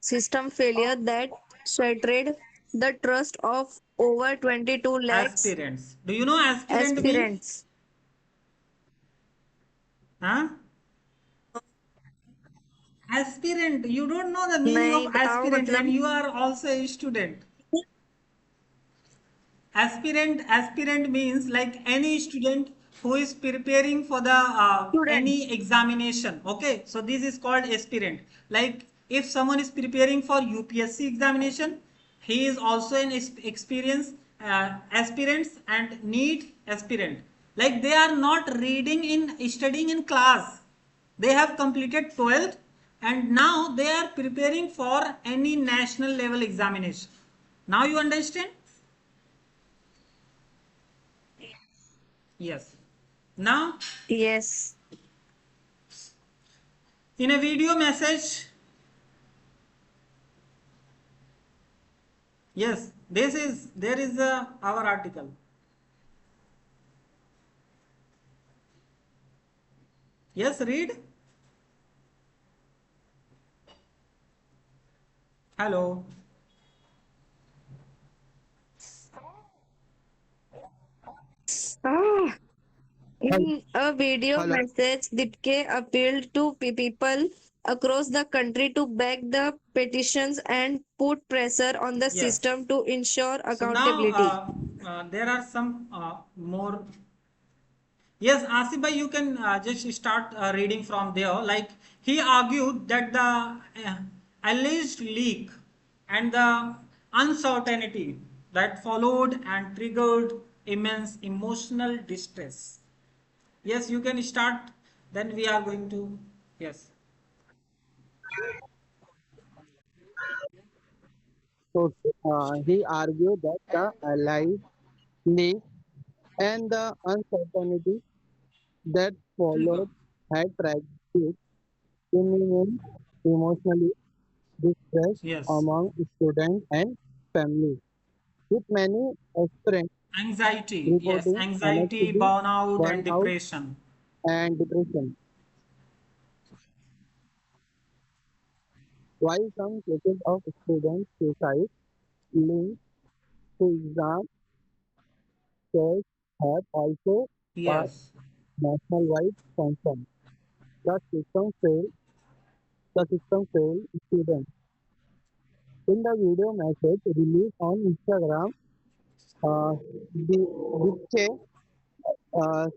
Speaker 3: system failure that shattered the trust of over 22 lakhs
Speaker 1: aspirants. Do you know aspirant means?
Speaker 3: aspirants.
Speaker 1: हाँ. Aspirant, you don't know the meaning
Speaker 3: नहीं
Speaker 1: of
Speaker 3: बताओ
Speaker 1: aspirant and
Speaker 3: मतलब.
Speaker 1: You are also a student. Aspirant means like any student who is preparing for the
Speaker 3: Student.
Speaker 1: any examination. Okay, so this is called aspirant. Like if someone is preparing for UPSC examination, he is also an experience aspirants and need aspirant. Like they are not reading in studying in class. They have completed 12th and now they are preparing for any national level examination. Now you understand? Yes. Now,
Speaker 3: Yes.
Speaker 1: in a video message, yes, there is our article. Yes, read. Hello.
Speaker 3: Ah.
Speaker 2: Hello.
Speaker 3: In a video
Speaker 2: Hello.
Speaker 3: message, Dipke appealed to people across the country to back the petitions and put pressure on the
Speaker 1: Yes.
Speaker 3: system to ensure
Speaker 1: So now
Speaker 3: accountability.
Speaker 1: there are some more. Yes, Asif bhai, you can just start reading from there. Like he argued that the alleged leak and the uncertainty that followed and triggered immense emotional distress. Yes, you can start. Then we are going to. Yes.
Speaker 2: Okay. He argued that the allied leave, and the uncertainty that
Speaker 1: ठीक है.
Speaker 2: followed had tragic immense emotionally distress
Speaker 1: Yes.
Speaker 2: among students and families, with many aspirants
Speaker 1: Anxiety. Yes.
Speaker 2: reporting
Speaker 1: Anxiety,
Speaker 2: anxiety,
Speaker 1: burnout, and
Speaker 2: burnout,
Speaker 1: depression.
Speaker 2: and depression. While some cases of student suicide linked to exam stress have also sparked
Speaker 1: Yes.
Speaker 2: nationwide concern. The system failed. The system failed students. In the video message released on Instagram, uh, Dikshe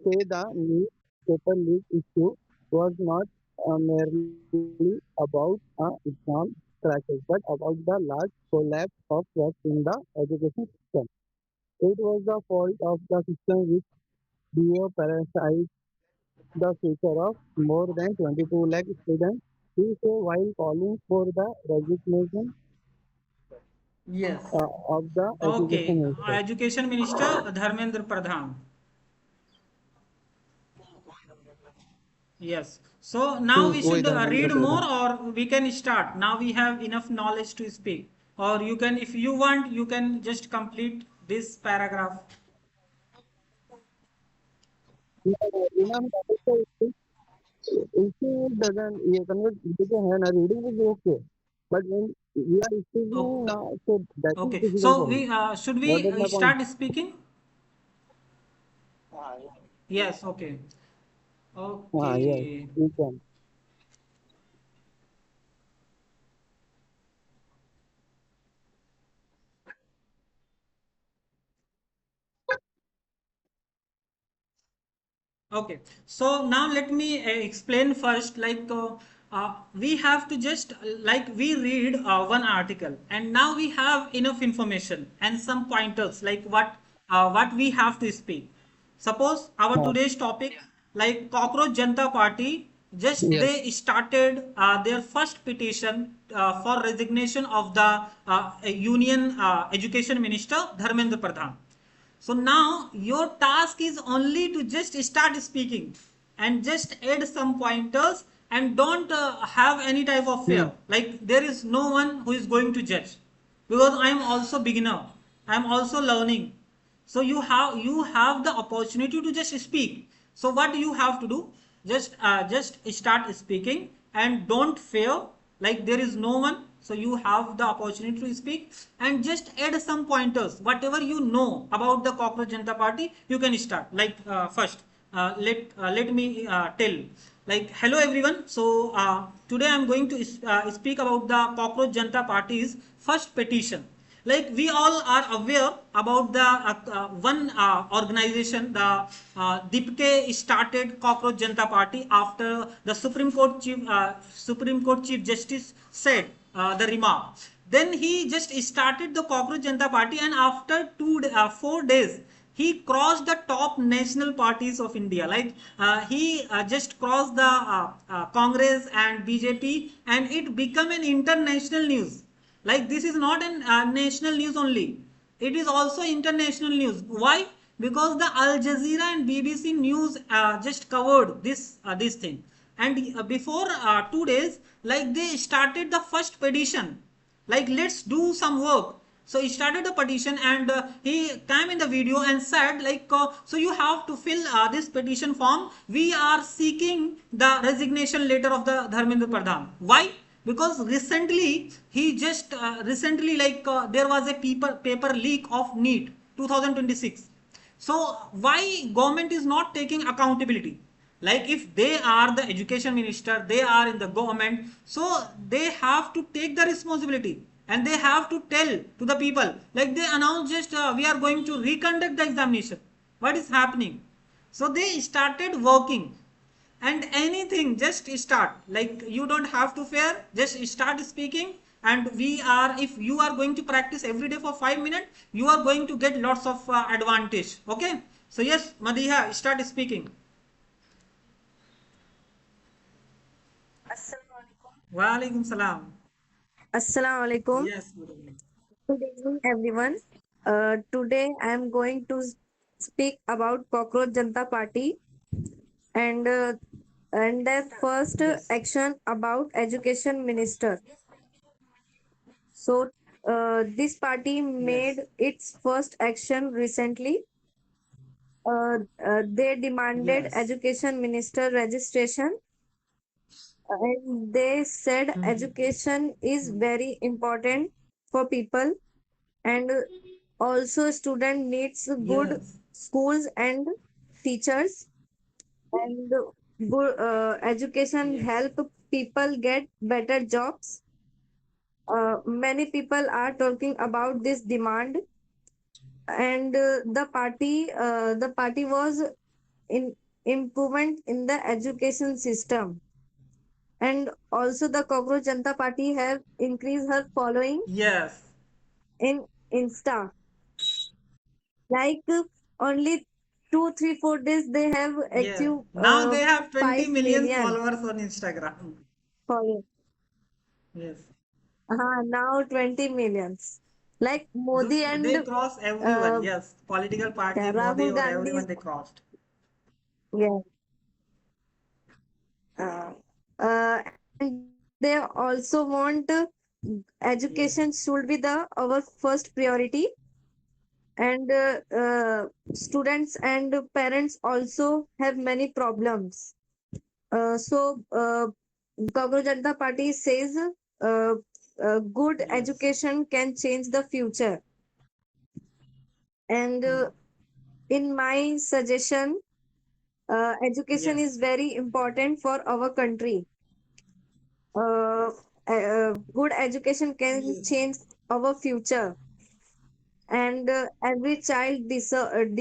Speaker 2: say the newspaper leak issue was not merely about exam crashes, but about the large collapse of trust in the education system. It was the fault of the system which parasite the future of more than 22 lakh students. He say while calling for the resignation
Speaker 1: Yes.
Speaker 2: of the education
Speaker 1: Okay.
Speaker 2: minister.
Speaker 1: Education Minister Dharmendra Pradhan. Yes. So now we
Speaker 2: वही
Speaker 1: should
Speaker 2: Dharmendra
Speaker 1: read more
Speaker 2: Pradhan.
Speaker 1: or we can start. Now we have enough knowledge to speak. Or you can, if you want, you can just complete this paragraph.
Speaker 2: Imam issue doesn't ये convert देखिए है ना reading is okay, but when we are speaking
Speaker 1: Okay.
Speaker 2: now, so that is
Speaker 1: Okay.
Speaker 2: difficult
Speaker 1: So
Speaker 2: for me.
Speaker 1: we should
Speaker 2: What
Speaker 1: we
Speaker 2: is my point?
Speaker 1: start speaking? Yes. Okay.
Speaker 2: Yes,
Speaker 1: Okay.
Speaker 2: you can.
Speaker 1: Okay, so now let me explain first. We have to just like we read one article, and now we have enough information and some pointers like what we have to speak. Suppose our
Speaker 2: Uh,
Speaker 1: today's topic, like Cockroach Janta Party, just
Speaker 2: yes,
Speaker 1: they started their first petition for resignation of the Union Education Minister Dharmendra Pradhan. So now your task is only to just start speaking and just add some pointers and don't have any type of
Speaker 2: yes,
Speaker 1: fear. Like there is no one who is going to judge because I am also beginner. I am also learning. So you have the opportunity to just speak. So what you have to do? Just start speaking and don't fear. Like there is no one. So you have the opportunity to speak and just add some pointers. Whatever you know about the Cockroach Janta Party, you can start. Like first, let me tell. Like hello everyone. So today I'm going to speak about the Cockroach Janta Party's first petition. Like we all are aware about the one organization, the Dipke started Cockroach Janta Party after the Supreme Court Chief Justice said the remark. Then he just started the Cockroach Janta Party, and after 4 days he crossed the top national parties of India. Like he just crossed the Congress and BJP, and it became an international news. Like this is not an national news only, it is also international news. Why? Because the Al Jazeera and BBC News just covered this thing, and before 2 days, like they started the first petition, like let's do some work. So he started a petition, and he came in the video and said so you have to fill this petition form. We are seeking the resignation letter of the Dharmendra Pradhan. Why? Because recently there was a paper leak of NEET 2026. So why government is not taking accountability? Like if they are the education minister, they are in the government, so they have to take the responsibility and they have to tell to the people. Like they announce just we are going to reconduct the examination. What is happening? So they started working, and anything just start. Like you don't have to fear, just start speaking. And we are, if you are going to practice every day for 5 minutes, you are going to get lots of advantage. Okay, so yes, Madiha, start speaking. Wa alaikum salam.
Speaker 3: Assalamu alaikum.
Speaker 1: Yes, good evening.
Speaker 3: Good evening, everyone. Today I am going to speak about Cockroach Janta Party and their first
Speaker 1: Yes.
Speaker 3: action about education minister. So this party
Speaker 1: Yes.
Speaker 3: made its first action recently. They demanded
Speaker 1: Yes.
Speaker 3: education minister registration, and they said
Speaker 1: Hmm.
Speaker 3: education is
Speaker 1: Hmm.
Speaker 3: very important for people, and also student needs good
Speaker 1: Yes.
Speaker 3: schools and teachers, and good education
Speaker 1: Yes.
Speaker 3: help people get better jobs. Many people are talking about this demand, and the party was in improvement in the education system, and also the Cockroach Janta Party have increased her following
Speaker 1: Yes.
Speaker 3: in Insta. Like only 2 3 4 days they have
Speaker 1: Yes.
Speaker 3: achieved
Speaker 1: Now they have 20
Speaker 3: 5
Speaker 1: million
Speaker 3: million
Speaker 1: followers on Instagram.
Speaker 3: followers.
Speaker 1: Yes.
Speaker 3: Now 20 millions. Like Modi
Speaker 1: They
Speaker 3: and
Speaker 1: cross everyone.
Speaker 3: uh,
Speaker 1: Yes. Political party,
Speaker 3: yeah,
Speaker 1: Modi
Speaker 3: Rahul
Speaker 1: or
Speaker 3: Gandhi
Speaker 1: everyone
Speaker 3: is
Speaker 1: they crossed.
Speaker 3: yeah. Uh, and they also want education
Speaker 1: Yes.
Speaker 3: should be the our first priority, and students and parents also have many problems. So Cockroach Janata Party says good
Speaker 1: Yes.
Speaker 3: education can change the future. And
Speaker 1: Hmm.
Speaker 3: in my suggestion, education is
Speaker 1: Yes.
Speaker 3: very important for our country. Good education can
Speaker 1: Yes.
Speaker 3: change our future, and every child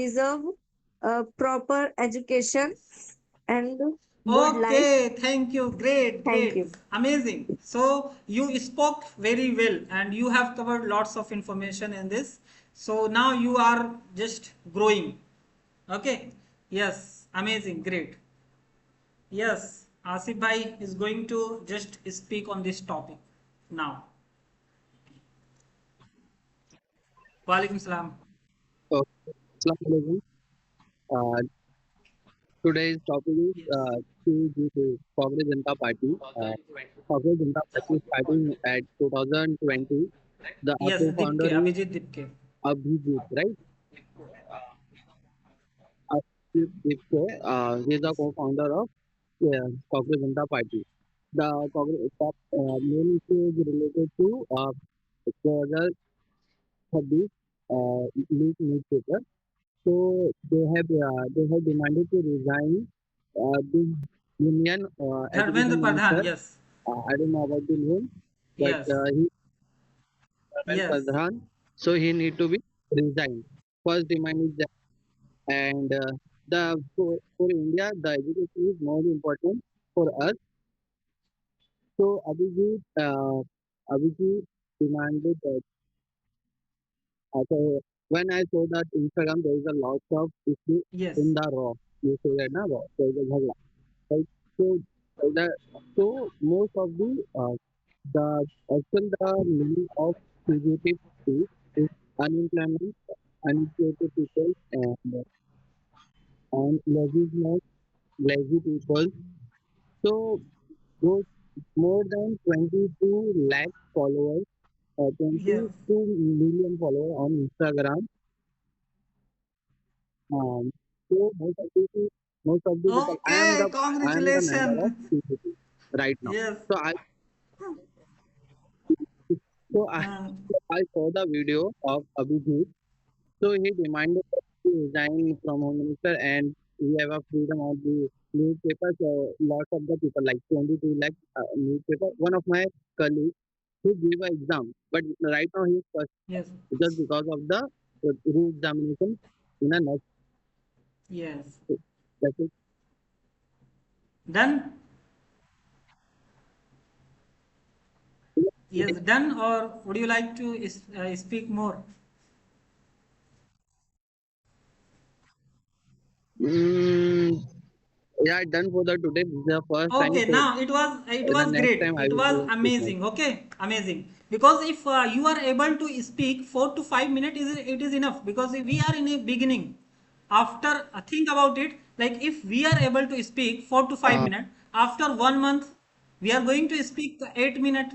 Speaker 3: deserve proper education
Speaker 1: Yes.
Speaker 3: and good life.
Speaker 1: Okay, thank you. Great,
Speaker 3: Thank
Speaker 1: great.
Speaker 3: you.
Speaker 1: Amazing. So you spoke very well and you have covered lots of information in this. So now you are just growing. Okay. Yes, amazing. Great. Yes, Asif Bhai is going to just speak on this topic now. Walaikum salam.
Speaker 2: So, Assalamualaikum. Uh, Today's topic is
Speaker 1: Yes.
Speaker 2: Congress Janata Party. Congress Janata Party starting at 2020. The
Speaker 1: Yes,
Speaker 2: co-founder
Speaker 1: Dipke,
Speaker 2: is
Speaker 1: Abhijit Dipke.
Speaker 2: Abhijit, right? Abhijit Dipko. He is the co-founder of Congress Janata Party. The main issue is related to the 30 leak newspaper. So they have demanded to resign this union
Speaker 1: Dharmendra
Speaker 2: education
Speaker 1: Pradhan.
Speaker 2: minister.
Speaker 1: Yes.
Speaker 2: I don't know about the name, but
Speaker 1: Yes.
Speaker 2: he
Speaker 1: Yes.
Speaker 2: Pradhan. So he need to be resigned. First demand is that, and for India, the education is more important for us. So Abhijit demanded that. So when I saw that Instagram, there is a lot of issue
Speaker 1: Yes.
Speaker 2: in the raw. You say that na raw. There is a jhagla. Right? So the so most of the the meaning of fugitive is unemployment, uneducated people, and lazy people. So those more than 22 lakh followers,
Speaker 1: Yes.
Speaker 2: 22 million followers on Instagram. Um, so most of the people,
Speaker 1: Okay,
Speaker 2: I am the member of
Speaker 1: congratulations.
Speaker 2: CCP right now.
Speaker 1: Yes.
Speaker 2: So so I
Speaker 1: Uh,
Speaker 2: I saw the video of Abhijit. So he demanded to resign from Home Minister and we have a freedom of the newspaper. So lots of the people, like 22 lakh newspaper. One of my colleagues who gave an exam, but right now he is first
Speaker 1: yes.
Speaker 2: just because of the re-examination in a next.
Speaker 1: Yes.
Speaker 2: That is,
Speaker 1: Done? Yes, done. Or would you like to speak more?
Speaker 2: mm, Yeah, done for the today. This is the first time,
Speaker 1: Okay,
Speaker 2: so
Speaker 1: now it
Speaker 2: the
Speaker 1: was
Speaker 2: next
Speaker 1: great.
Speaker 2: time I
Speaker 1: It
Speaker 2: will
Speaker 1: was
Speaker 2: do this much.
Speaker 1: amazing. Okay, amazing. Because if you are able to speak 4 to 5 minutes, it is enough. Because if we are in a beginning. After think about it, like if we are able to speak 4 to 5
Speaker 2: Uh,
Speaker 1: minutes, after 1 month, we are going to speak 8 minutes.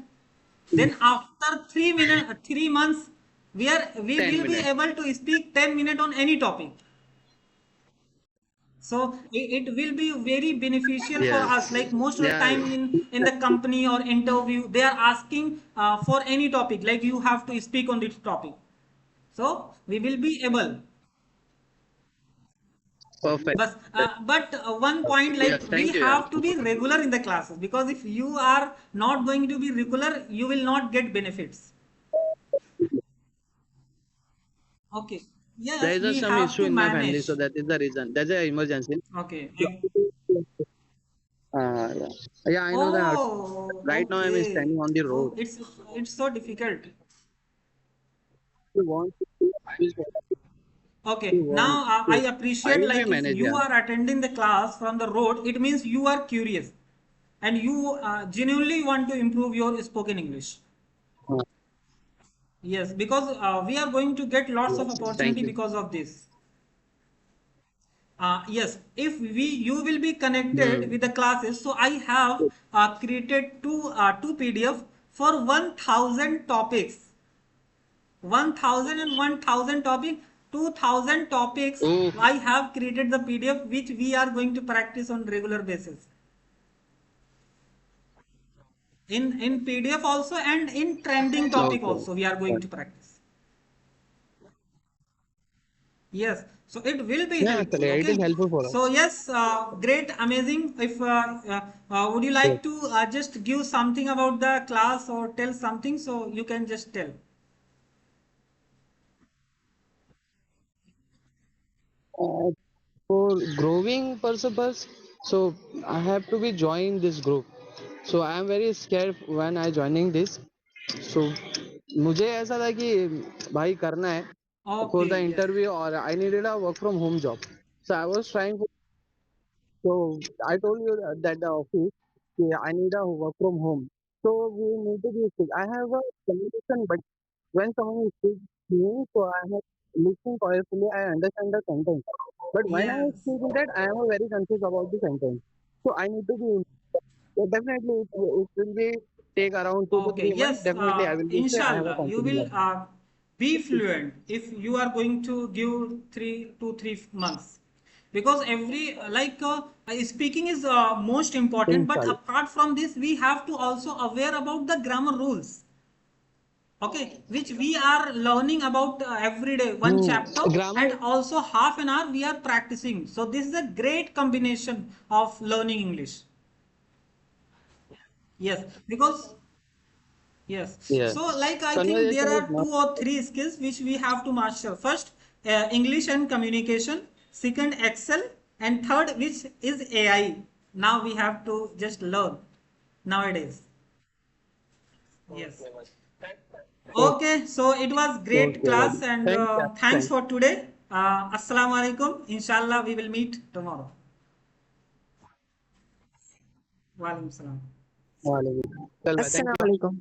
Speaker 1: Then after 3 minutes, 3 months, we
Speaker 2: 10
Speaker 1: will be
Speaker 2: minutes.
Speaker 1: able to speak 10 minutes on any topic. So it will be very beneficial for us.
Speaker 2: Yes.
Speaker 1: Like most of the
Speaker 2: Yeah.
Speaker 1: time in the company or interview, they are asking for any topic. Like you have to speak on this topic. So we will be able.
Speaker 2: Perfect.
Speaker 1: But one point, like
Speaker 2: Yes.
Speaker 1: we
Speaker 2: Thank you. Yeah.
Speaker 1: have to be regular in the classes, because if you are not going to be regular, you will not get benefits. Okay.
Speaker 2: There
Speaker 1: Yes,
Speaker 2: is a
Speaker 1: we
Speaker 2: some
Speaker 1: have
Speaker 2: issue
Speaker 1: to
Speaker 2: in my family, so
Speaker 1: manage.
Speaker 2: that is the reason. That's an emergency.
Speaker 1: Okay.
Speaker 2: Yeah. Yeah, I know that.
Speaker 1: Oh,
Speaker 2: Right now I'm
Speaker 1: okay.
Speaker 2: standing on the road.
Speaker 1: Oh, it's so difficult.
Speaker 2: You want
Speaker 1: Okay,
Speaker 2: to want
Speaker 1: now I
Speaker 2: to. I
Speaker 1: appreciate,
Speaker 2: will be
Speaker 1: like if
Speaker 2: managed.
Speaker 1: you
Speaker 2: Yeah.
Speaker 1: are attending the class from the road, it means you are curious and you genuinely want to improve your spoken English.
Speaker 2: Uh,
Speaker 1: Yes, because we are going to get lots of
Speaker 2: yes. Thank
Speaker 1: opportunity
Speaker 2: you.
Speaker 1: because of this. Yes, if you will be connected
Speaker 2: Hmm.
Speaker 1: with the classes, so I have created two PDF for 1,000 topics. 1,000 and 1,000 topic, 2,000 topics.
Speaker 2: Oh,
Speaker 1: I have created the PDF which we are going to practice on regular basis. In PDF also, and in trending topic
Speaker 2: okay.
Speaker 1: also we are going to practice. Yes, so it will be
Speaker 2: Yeah,
Speaker 1: helpful.
Speaker 2: actually, it is
Speaker 1: Okay.
Speaker 2: helpful for
Speaker 1: So
Speaker 2: us.
Speaker 1: yes, great, amazing. If would you
Speaker 2: Yes.
Speaker 1: like to just give something about the class or tell something, so you can just tell.
Speaker 2: Uh, for growing purpose, so I have to be join this group. So I am very scared when I joining this. So मुझे ऐसा था कि भाई करना है for the
Speaker 1: Okay. Yes.
Speaker 2: interview or I needed a work from home job. So I was trying. So I told you that the office, yeah, I need a work from home. So we need to be speak. I have a communication, but when someone speaks to me, so I have listening carefully. I understand the sentence. But when I
Speaker 1: Yes.
Speaker 2: speak that, I am very confused about the sentence. So I need to be. So definitely, it will be take around two to
Speaker 1: Okay,
Speaker 2: three months.
Speaker 1: yes,
Speaker 2: Definitely, I will be say I have a
Speaker 1: inshallah, you will
Speaker 2: confidence.
Speaker 1: be fluent if you are going to give 3 to 3 months. Because every speaking is most important, but
Speaker 2: Inshallah.
Speaker 1: apart from this, we have to also aware about the grammar rules. Okay, which we are learning about every day, one
Speaker 2: Hmm.
Speaker 1: chapter,
Speaker 2: Grammar.
Speaker 1: and also half an hour we are practicing. So this is a great combination of learning English. Yes, because yes.
Speaker 2: Yes.
Speaker 1: So, like, I think there
Speaker 2: Conversation is
Speaker 1: are
Speaker 2: not.
Speaker 1: 2 or 3 skills which we have to master. First, English and communication. Second, Excel. And third, which is AI. Now we have to just learn nowadays. Yes.
Speaker 2: Okay.
Speaker 1: Okay. So it was great
Speaker 2: Okay.
Speaker 1: class,
Speaker 2: Buddy.
Speaker 1: and
Speaker 2: Thanks. Yeah.
Speaker 1: thanks
Speaker 2: Thanks.
Speaker 1: for today. Assalamu alaikum. Inshallah, we will meet tomorrow. Walaikum salam.
Speaker 2: Walaikum. Chal bhai, thank you.
Speaker 3: Assalamu alaikum.